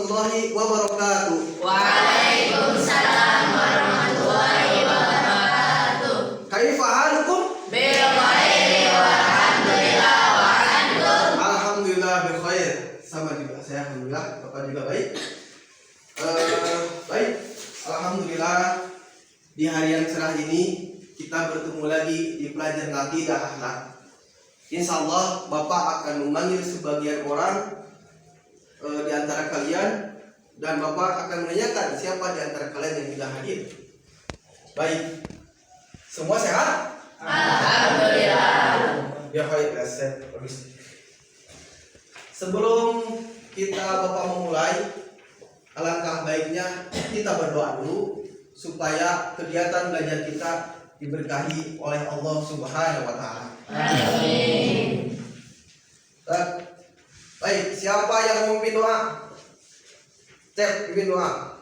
warahmatullahi wabarakatuh. Waalaikumsalam warahmatullahi wabarakatuh. Kaifa halukum? Bil khairi walhamdulillah wa antum. Alhamdulillah bi khair. Sama juga saya alhamdulillah, Bapak juga baik. Baik, alhamdulillah di hari yang cerah ini kita bertemu lagi di pelajaran akidah akhlak. Insyaallah Bapak akan memanggil sebagian orang di antara kalian dan Bapak akan menanyakan siapa di antara kalian yang tidak hadir. Baik, semua sehat? Alhamdulillah. Ya baik, saya habis. Sebelum kita Bapak memulai, alangkah baiknya kita berdoa dulu supaya kegiatan belajar kita diberkahi oleh Allah Subhanahu wa taala. Amin. Baik, siapa yang memimpin doa? Cep, pimpin doa.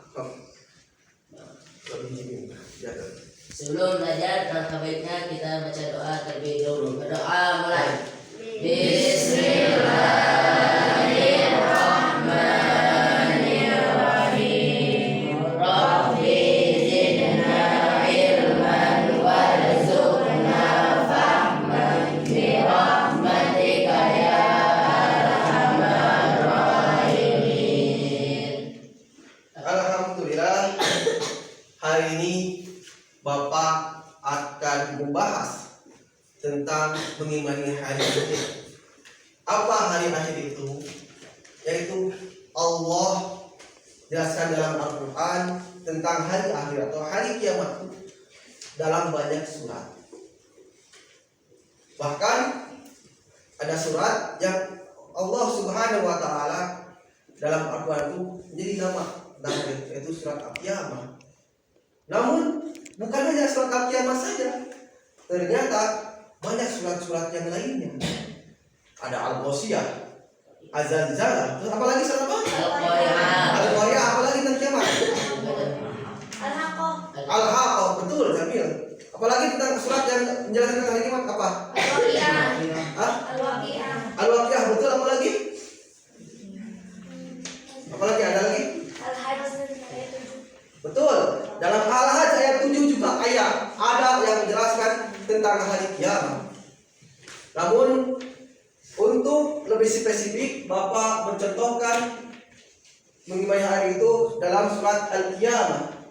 Sebelum belajar, alangkah baiknya kita baca doa terlebih dahulu. Berdoa mulai. Bismillahirrahmanirrahim. Rabbi zidna ilman warzuqna fahman bi rahmatika ya arhamar rahimin. Alhamdulillah, hari ini Bapak akan membahas tentang mengimani hari akhir. Apa hari akhir itu? Yaitu Allah jelaskan dalam Al-Quran tentang hari akhir atau hari kiamat dalam banyak surat. Bahkan ada surat yang Allah Subhanahu wa taala dalam Al-Quran itu menjadi nama yaitu surat Al-Qiyamah. Namun bukan hanya surat Al-Qiyamah saja, ternyata banyak surat-surat yang lainnya. Ada Al-Ghasyiyah, Az-Zalzalah, terus apa lagi surat apa? Al-Qari'ah, apa lagi tentang kiamat? Al-Haqqah, betul Jamil. Apalagi tentang surat yang menjelaskan tentang hari kiamat apa? Al-Waqi'ah, betul. Apa lagi? Apalagi ada lagi? Betul. Dalam Al-Hajj ayat 7 juga ada yang menjelaskan tentang hari kiamat. Namun untuk lebih spesifik, Bapak mencontohkan mengenai hari itu dalam surat Al-Qiyamah.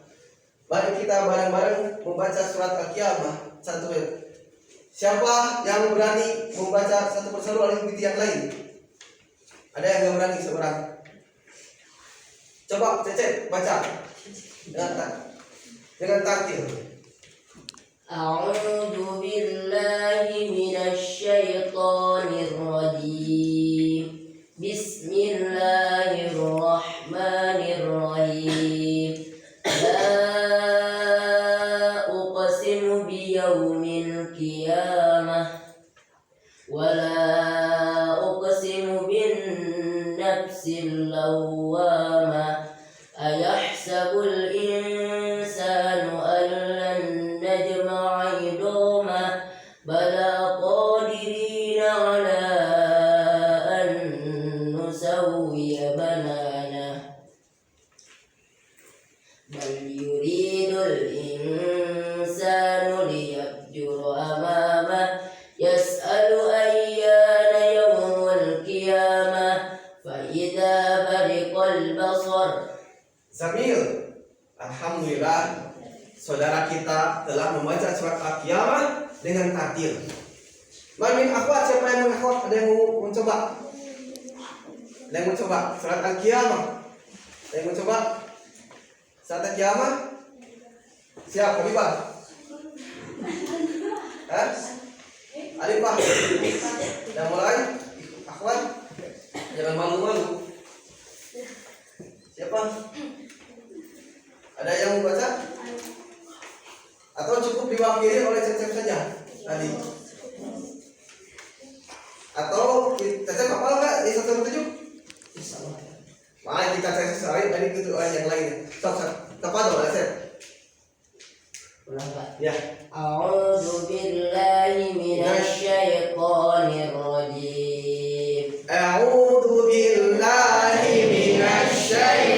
Mari kita bareng-bareng membaca surat Al-Qiyamah satu. Siapa yang berani membaca satu persatu oleh yang lain? Ada yang nggak berani seorang? Coba Cecep baca dengan tartil. A'udzu billahi minasy syaithanir rajim. Bismillahirrahmanirrahim. La uqsimu biyaumil qiyamah wa la uqsimu bin nafsil lawwamah. Ayahsabul insanu an lan najma'a idhamah bala qadirina ala an nusawwiya banana bal yuridul insanu liyafjura amamah yas'alu ayyana yawmul qiyamah fa idza bariqal basar. Zamil, alhamdulillah saudara kita telah membaca surat Al-Qiyamah dengan tartil. Mamin akhwat, siapa yang mengakhwat? Ada yang mau mencoba? Ada yang mencoba surat Al-Qiyamah? Ada yang mencoba surat Al-Qiyamah? Siap, Habibah? Alifah? Yang mulai? Akhwat? Jangan malu-malu. Siapa? Ada yang mau baca? Atau cukup diwakili oleh Cecep saja tadi? Atau Cecep hafal nggak di 107? Mari kita cek sekali tadi gitu yang lain. Stop. Tepat dong, Cecep. Ya. A'udzu billahi minasy syaithanir rajim. A'udzu billahi minasy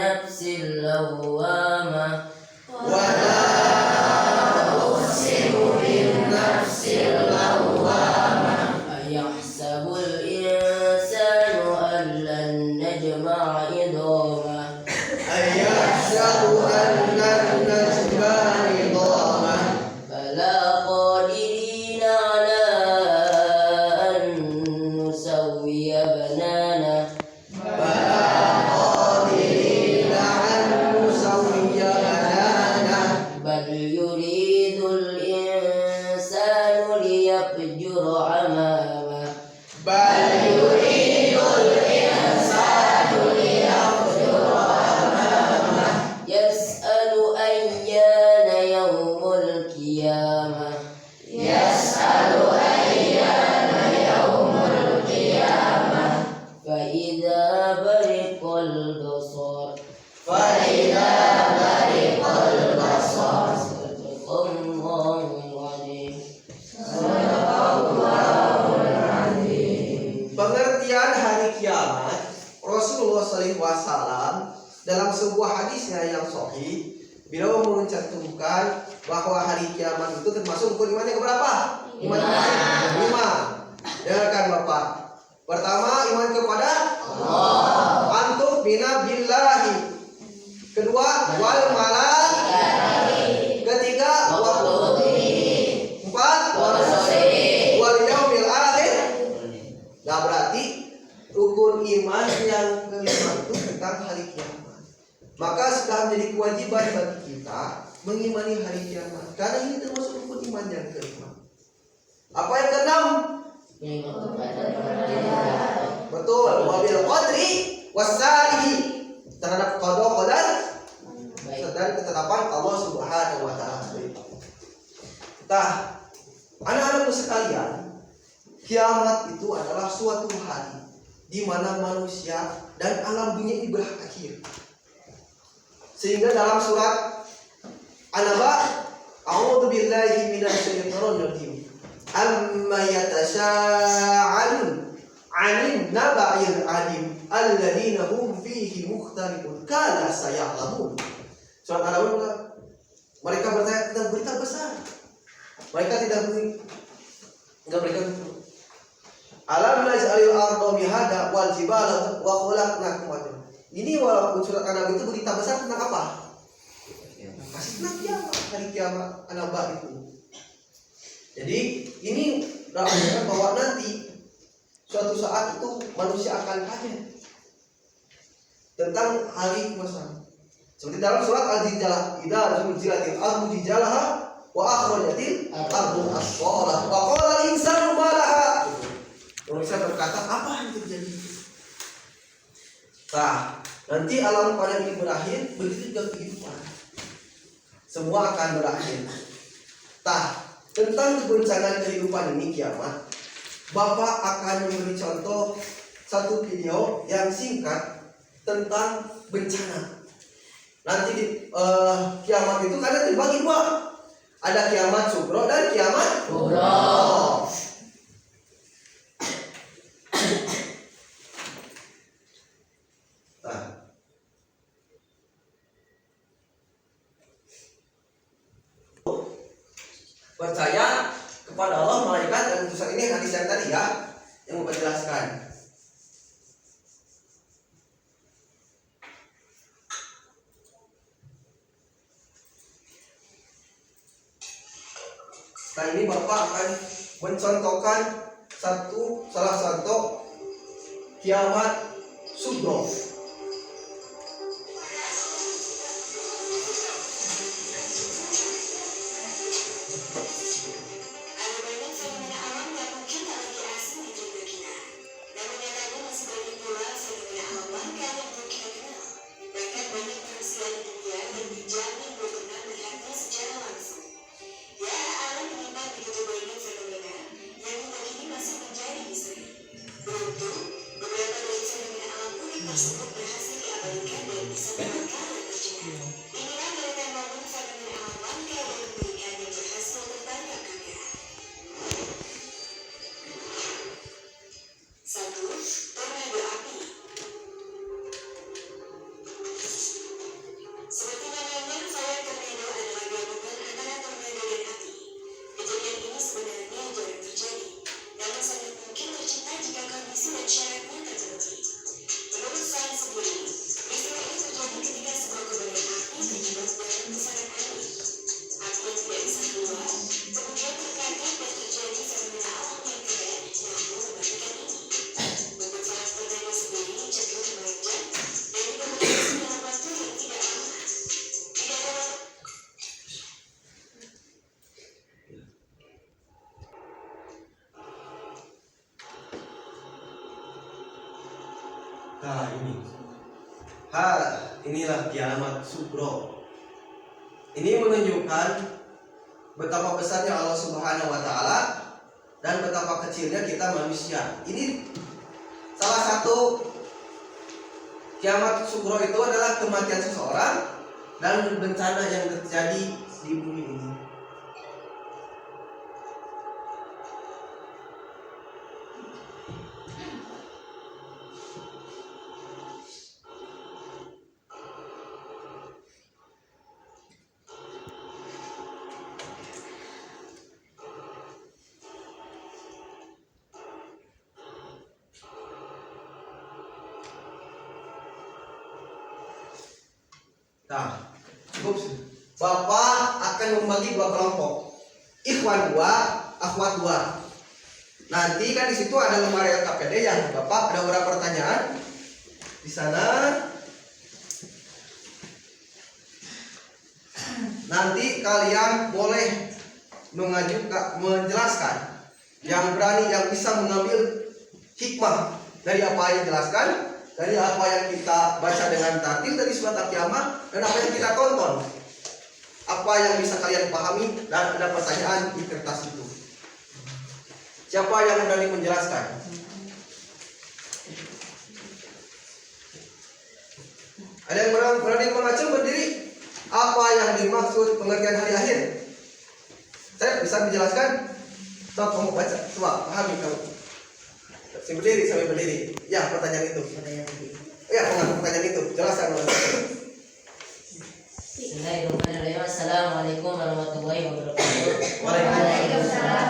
بالنفس اللوامة ولا أقسم بالنفس اللوامة أيحسب الإنسان أن لن نجمع عظامه أيحسب أن لن نجمع عظامه بلى قادرين على أن نسوي بنانه بلى قادرين أن نسوي بنانه بل يريد الإنسان ليفجر أمامه بل يريد الإنسان ليفجر أمامه يسأل أيان يوم القيامة يسأل أيان يوم القيامة فإذا برق البصر فإذا برق البصر صدق الله العظيم. Pengertian hari kiamat, Rasulullah SAW dalam sebuah hadisnya yang sahih, beliau mencantumkan bahwa hari kiamat itu termasuk rukun iman yang berapa? Iman yang kelima. Dengarkan Bapak. Pertama, iman kepada Allah. Antum bina billahi. Kedua, wal malaikati. Ketiga, wal empat, wal yaumil akhir. Nah, berarti rukun iman yang kelima itu tentang hari kiamat. Maka sudah menjadi kewajiban bagi kita mengimani hari kiamat, karena ini termasuk rukun iman yang kelima. Apa yang keenam? Betul, wabil qadri wasalihi, terhadap qada qadar dan ketetapan Allah Subhanahu wa taala. Nah, anak-anakku sekalian, kiamat itu adalah suatu hari di mana manusia dan alam dunia ini berakhir. Sehingga dalam surat An-Naba, a'udzu billahi minasyaitonir rajim. Amma yatasaalun 'anil naba'il 'adim alladziina hum fihi mukhtalifun kala saya'lamun. Surat An-Naba, mereka bertanya tentang berita besar. Mereka tidak mereka alam naj'alil arda mihada wal jibala wa khalaqnakum. Ini walaupun surat An-Naba itu berita besar tentang apa? Pasti tentang kiamat, hari kiamat An-Naba itu. Jadi ini menunjukkan bahwa nanti suatu saat itu manusia akan kaget tentang hari kiamat. Seperti dalam surat Al-Zilzalah, idza zulzilatil ardu zilzalaha wa akhrajatil ardu asqalaha wa qala al-insanu ma laha. Manusia berkata, apa yang terjadi? Nah, nanti alam pada ini berakhir, begitu juga kehidupan. Semua akan berakhir. Nah, tentang kebencanaan kehidupan ini kiamat, Bapak akan memberi contoh satu video yang singkat tentang bencana. Nanti di kiamat itu kadang terbagi dua. Ada kiamat sugro dan kiamat kubro. Percaya kepada Allah, malaikat dan utusan. Ini hadis yang tadi ya, yang Bapak jelaskan. Nah, ini Bapak akan mencontohkan salah satu kiamat sugro. Nah ini, inilah kiamat sugro. Ini menunjukkan betapa besarnya Allah Subhanahu Wa Taala dan betapa kecilnya kita manusia. Ini salah satu kiamat sugro itu adalah kematian seseorang dan bencana yang terjadi di bumi ini. Nah, cukup. Bapak akan membagi dua kelompok, ikhwan dua, akhwat dua. Nanti kan di situ ada lemari LKPD ya, Bapak ada beberapa pertanyaan di sana. Nanti kalian boleh menjelaskan, yang berani, yang bisa mengambil hikmah dari apa yang dijelaskan, dari apa yang kita baca dengan tartil dari surat Al-Qiyamah, dan apa yang kita tonton. Apa yang bisa kalian pahami, dan ada pertanyaan di kertas itu. Siapa yang berani menjelaskan? Ada yang berani mengacung berdiri? Apa yang dimaksud pengertian hari akhir? Saya bisa menjelaskan? Coba kamu baca, coba pahami kamu. Sambil berdiri, sambil berdiri. Ya, pertanyaan itu. Ya, pertanyaan itu. Jelaskan. Bismillahirrahmanirrahim. Assalamualaikum warahmatullahi wabarakatuh. Waalaikumsalam.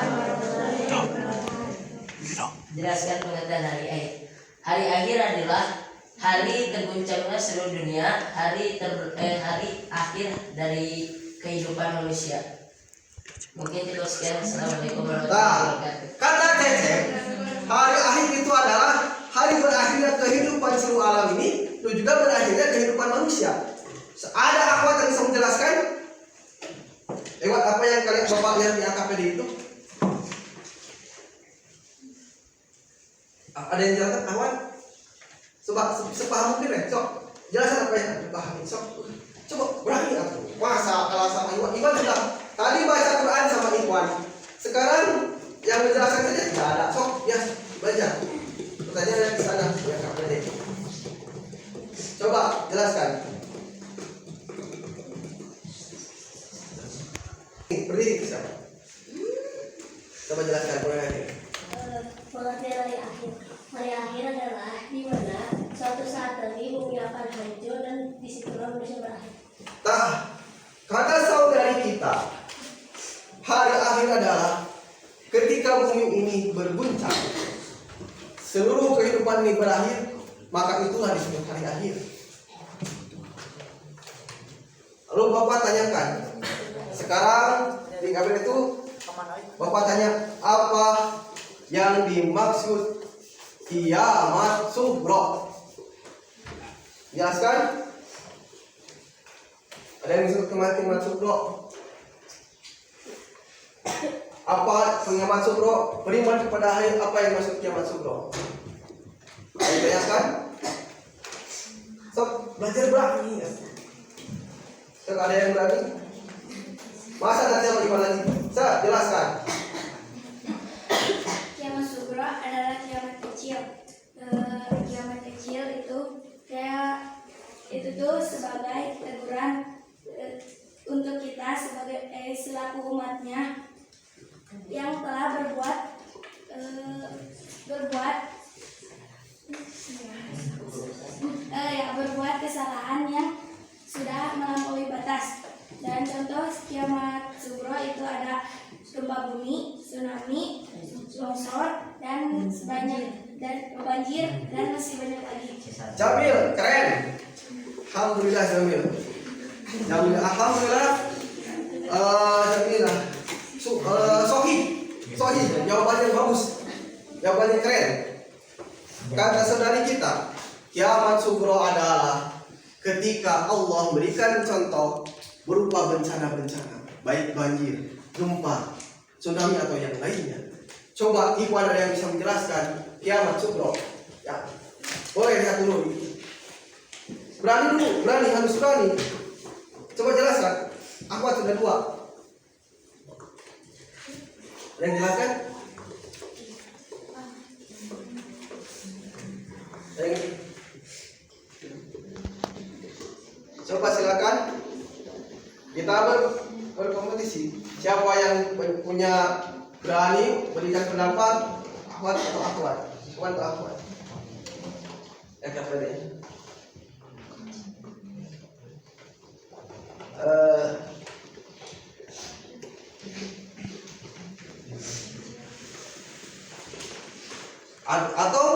Jelaskan pengertian hari akhir. Hari akhir adalah hari terguncangnya seluruh dunia, hari akhir dari kehidupan manusia. Mungkin itu sekian. Assalamualaikum warahmatullahi wabarakatuh. Kata Cecep, hari akhir itu adalah hari berakhirnya kehidupan seluruh alam ini, dan juga berakhirnya kehidupan manusia. Ada akhwat yang bisa menjelaskan lewat apa yang kalian bapak lihat di AKPD itu? Ada yang jelaskan akhwat? Coba sepaham mungkin ya, sok jelaskan apa yang dipahami, sok coba berani aku. Masa kalah sama Iwan sudah tadi baca Quran sama Iwan, sekarang yang menjelaskan saja tidak ada. Sok ya baca pertanyaan di sana di AKPD. Coba jelaskan. Berdiri bisa. Coba jelaskan pengertian. Pengertian hari akhir. Hari akhir adalah di mana suatu saat nanti bumi akan hancur dan disitulah manusia berakhir. Kata saudari kita, hari akhir adalah ketika bumi ini berguncang, seluruh kehidupan ini berakhir, maka itulah disebut hari akhir. Lalu Bapak tanyakan, sekarang di kabel itu Bapak tanya apa yang dimaksud kiamat sugro? Jelaskan. Ada yang disebut kiamat sugro? Apa kiamat sugro? Beriman kepada hari apa yang maksud kiamat sugro? Ayo jelaskan. Sok belajar berani. Sok ada yang berani? Masa nanti sama gimana lagi? Saya jelaskan. Kiamat sugro adalah kiamat kecil. Kiamat kecil itu kayak itu tuh sebagai teguran untuk kita sebagai selaku umatnya yang telah berbuat kesalahan yang sudah melampaui batas. Dan contoh kiamat sugro itu ada gempa bumi, tsunami, longsor, dan banjir dan masih banyak lagi. Jamil, keren. Alhamdulillah Jamil. Alhamdulillah. Jamilah. Sohi, jawabannya bagus. Jawabannya keren. Kata saudari kita, kiamat sugro adalah ketika Allah memberikan contoh berupa bencana-bencana, baik banjir, gempa, tsunami atau yang lainnya. Coba Ikhwan ada yang bisa menjelaskan kiamat sugro? Ya. Boleh lihat dulu. Berani dulu, berani, harus berani. Coba jelaskan. Akhwat sudah 2. Ada yang jelaskan? Coba silakan. Kita berkompetisi. Siapa yang punya berani berikan pendapat, akhwat atau akhwat? Akhwat atau akhwat? Apa ini? Atau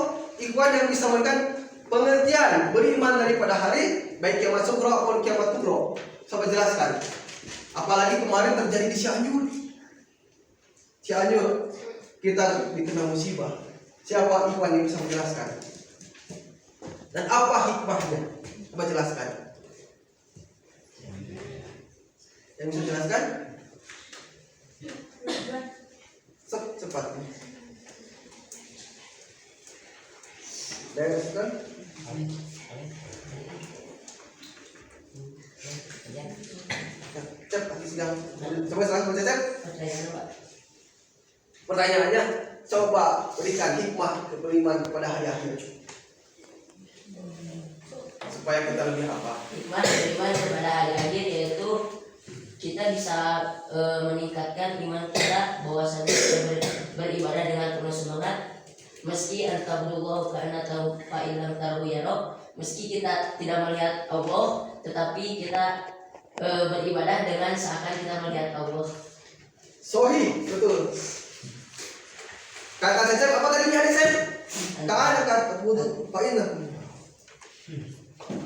ikhwan yang bisa memberikan pengertian beriman daripada hari baik kiamat sughra maupun kiamat kubra. Coba jelaskan. Apalagi kemarin terjadi di Cianjur kita dikena musibah. Siapa ikhwan yang bisa menjelaskan? Dan apa hikmahnya? Coba jelaskan. Yang bisa jelaskan? Cepat. Dari kan? Cepat sidang. Coba salah baca cek. Pertanyaannya, coba berikan hikmah beriman kepada hari akhir supaya kita lebih apa? Hikmah beriman kepada hari akhir yaitu kita bisa meningkatkan iman kita bahwasanya kita beribadah dengan penuh semangat. Meski antabudullah karena tahu fa'ilam tahu ya Rob, meski kita tidak melihat Allah, tetapi kita beribadah dengan seakan kita melihat Allah. Sohi, betul. Kata Cecep apa tadi hadis Cecep? Kata kata wudhu fa'ilam.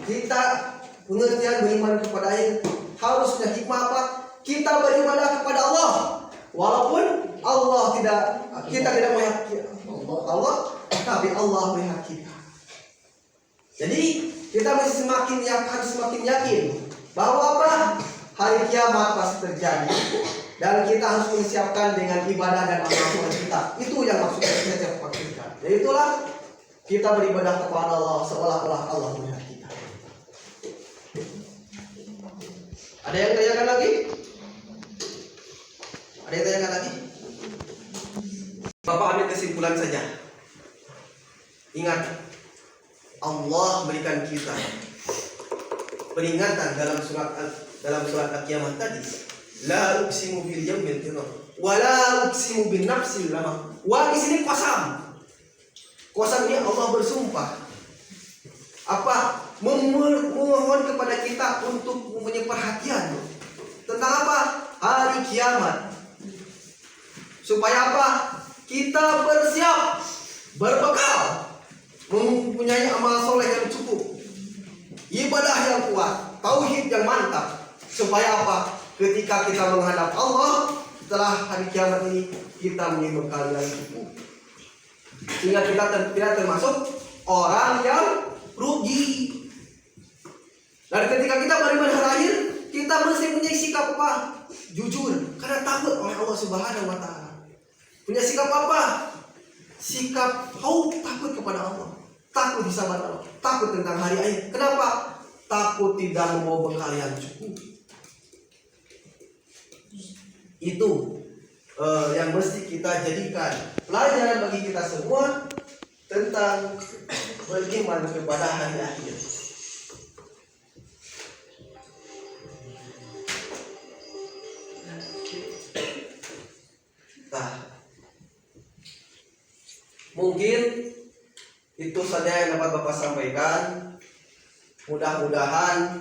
Kita pengertian beriman kepada Allah harusnya hikmah apa? Kita beribadah kepada Allah, walaupun Allah kita tidak melihat Allah, tapi Allah melihat kita. Jadi kita mesti harus semakin yakin bahwa apa? Hari kiamat pasti terjadi dan kita harus menyiapkan dengan ibadah dan amal kita. Itu yang maksudnya saya maksudkan. Jadi itulah kita beribadah kepada Allah seolah-olah Allah melihat kita. Ada yang tanyakan lagi? Ada yang tanyakan lagi? Bapak ambil kesimpulan saja. Ingat, Allah berikan kita peringatan dalam surat Al-Qiyamah tadi. La uqsimu bil yaumil qiyamah wa la uqsimu bin nafsil lamah. Wa di sini qasam. Qasam ini Allah bersumpah. Apa? Memohon kepada kita untuk mempunyai perhatian tentang apa? Hari kiamat. Supaya apa? Kita bersiap, berbekal, mempunyai amal soleh yang cukup, ibadah yang kuat, tauhid yang mantap. Supaya apa? Ketika kita menghadap Allah setelah hari kiamat ini, kita mempunyai bekal yang cukup, sehingga kita tidak termasuk orang yang rugi. Dan ketika kita beriman hari akhir, kita mesti punya sikap apa? Jujur, karena takut oleh Allah Subhanahu wa Ta'ala. Punya sikap apa? Sikap takut kepada Allah, takut disabar Allah, takut tentang hari akhir. Kenapa? Takut tidak membawa bekal yang cukup. Itu yang mesti kita jadikan pelajaran bagi kita semua tentang beriman kepada hari akhir. Nah, mungkin itu saja yang dapat Bapak sampaikan. Mudah-mudahan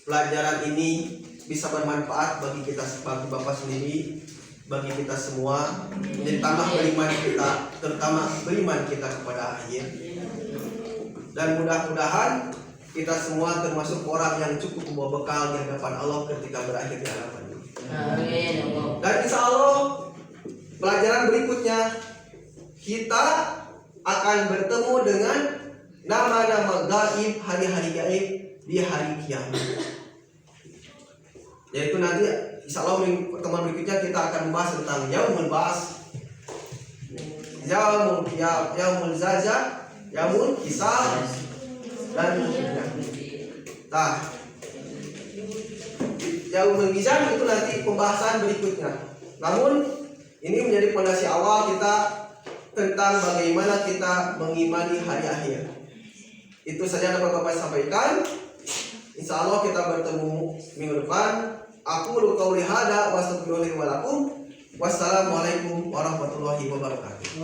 pelajaran ini bisa bermanfaat bagi kita, bagi Bapak sendiri, bagi kita semua, menjadi tambah beriman kita, terutama beriman kita kepada akhir. Dan mudah-mudahan kita semua termasuk orang yang cukup membawa bekal di hadapan Allah ketika berakhir di hadapan ini. Amin. Dan insya Allah pelajaran berikutnya kita akan bertemu dengan nama-nama gaib, hari-hari gaib di hari kiamat. Yaitu nanti insya Allah pertemuan berikutnya kita akan membahas tentang yaumul ba'ats, yaumul zazah, yaumul hisab dan nah, yaumul mizan itu nanti pembahasan berikutnya. Namun ini menjadi fondasi awal kita tentang bagaimana kita mengimani hari akhir. Itu saja yang dapat Bapak sampaikan. Insya Allah kita bertemu minggu depan. Aku qauli hada wa astaghfirullahi wa lakum. Wassalamualaikum warahmatullahi wabarakatuh.